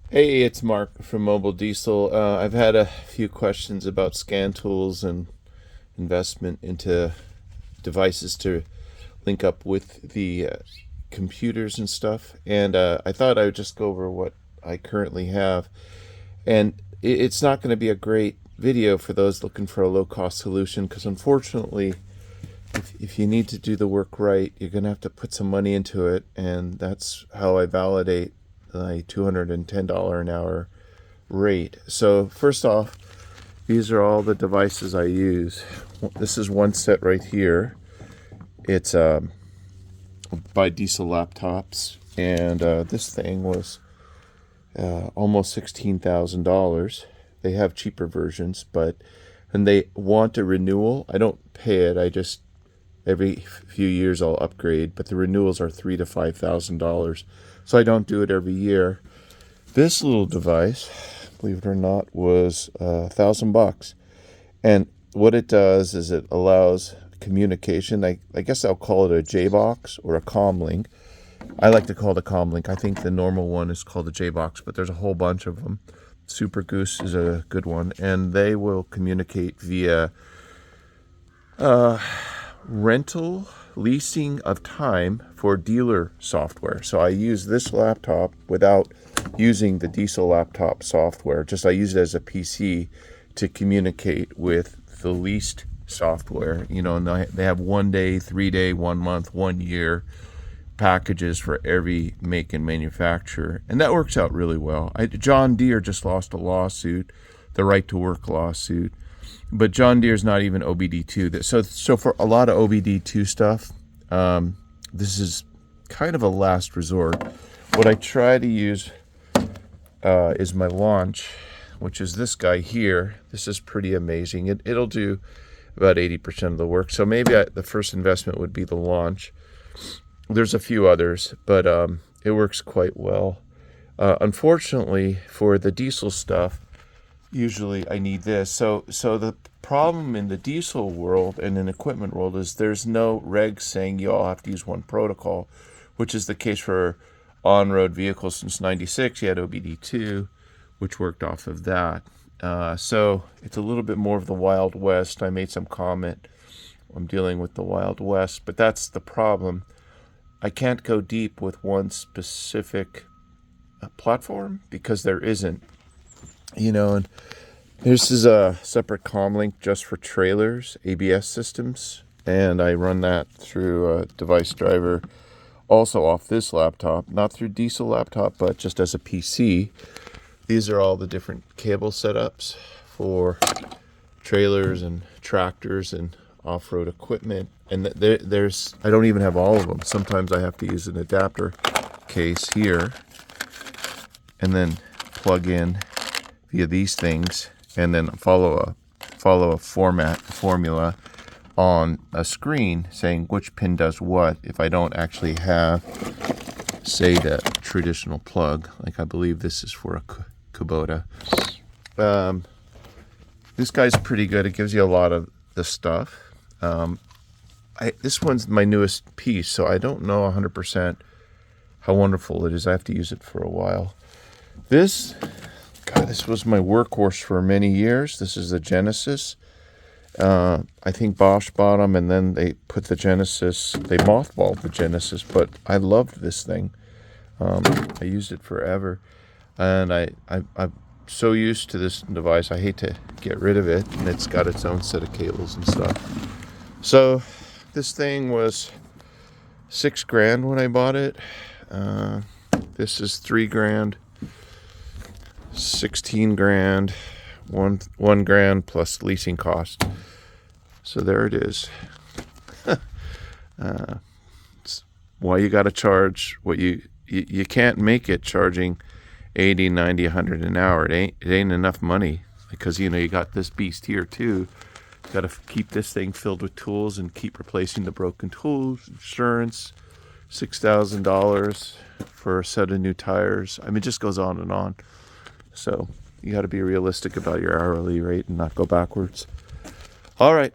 Hey, it's Mark from Mobile Diesel. I've had a few questions about scan tools and investment into devices to link up with the computers and stuff. And I thought I would just go over what I currently have. And it's not going to be a great video for those looking for a low cost solution because unfortunately, if you need to do the work right, you're going to have to put some money into it. And that's how I validate the $210 an hour rate. So first off, these are all the devices I use. This is one set right here. It's by Diesel Laptops, and this thing was almost $16,000. They have cheaper versions, but and they want a renewal. I don't pay it. I just every few years I'll upgrade, but the renewals are $3,000 to $5,000, so I don't do it every year. This little device, believe it or not, was $1,000, and what it does is it allows communication. I guess I'll call it a J-box or a comlink. I like to call it a comlink. I think the normal one is called a J-box, but there's a whole bunch of them. Super Goose is a good one, and they will communicate via rental leasing of time for dealer software. So I use this laptop without using the Diesel laptop software. Just I use it as a PC to communicate with the leased software. And they have 1 day, 3 day, 1 month, 1 year packages for every make and manufacturer, and that works out really well. John Deere just lost a lawsuit, the right to work lawsuit, but John Deere's not even OBD2. So for a lot of OBD2 stuff, this is kind of a last resort. What I try to use is my launch, which is this guy here. This is pretty amazing. It'll do about 80% of the work. So maybe the first investment would be the launch. There's a few others, but it works quite well. Unfortunately, for the diesel stuff, usually I need this. So the problem in the diesel world and in equipment world is there's no regs saying you all have to use one protocol, which is the case for on-road vehicles since '96. You had OBD2, which worked off of that. So it's a little bit more of the Wild West. I made some comment. I'm dealing with the Wild West, but that's the problem. I can't go deep with one specific platform because there isn't, and this is a separate comlink just for trailers, ABS systems, and I run that through a device driver, also off this laptop, not through Diesel laptop, but just as a PC. These are all the different cable setups for trailers and tractors and off-road equipment, and there's I don't even have all of them. Sometimes I have to use an adapter case here and then plug in via these things and then follow a formula on a screen saying which pin does what if I don't actually have, say, the traditional plug. Like I believe this is for a Kubota. This guy's pretty good. It gives you a lot of the stuff. This one's my newest piece, so I don't know 100% how wonderful it is. I have to use it for a while. This was my workhorse for many years. This is the Genesis. I think Bosch bought them, and then they put the Genesis. They mothballed the Genesis, but I loved this thing. I used it forever, and I'm so used to this device. I hate to get rid of it, and it's got its own set of cables and stuff. So this thing was $6,000 when I bought it. This is $3,000, $16,000, $1,000 plus leasing cost. So there it is. It's why you got to charge what you can't make it charging 80, 90, 100 an hour. It ain't enough money because you got this beast here too. Got to keep this thing filled with tools and keep replacing the broken tools, insurance, $6,000 for a set of new tires. I mean, it just goes on and on. So you got to be realistic about your hourly rate and not go backwards. All right.